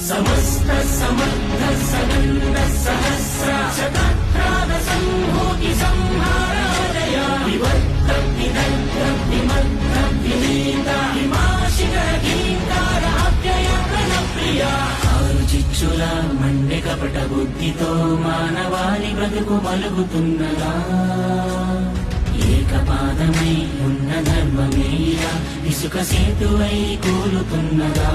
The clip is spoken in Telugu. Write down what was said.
సమస్త సమర్థ సనంద సహస్ర శతక్రాద సంహూతి సంహారాదయ వివర్త విదగ్ధ విమగ్ధ వినీత హిమాశిఖర గీంకార అవ్యయ ప్రణప్రియ ఆరు చిచ్చుల మండె కపట బుద్ధితో మానవాళి బ్రతుకు మలుగుతున్నదా ఏకపాదమై ఉన్న ధర్మమేలా ఇసుక సేతువై కూలుతున్నదా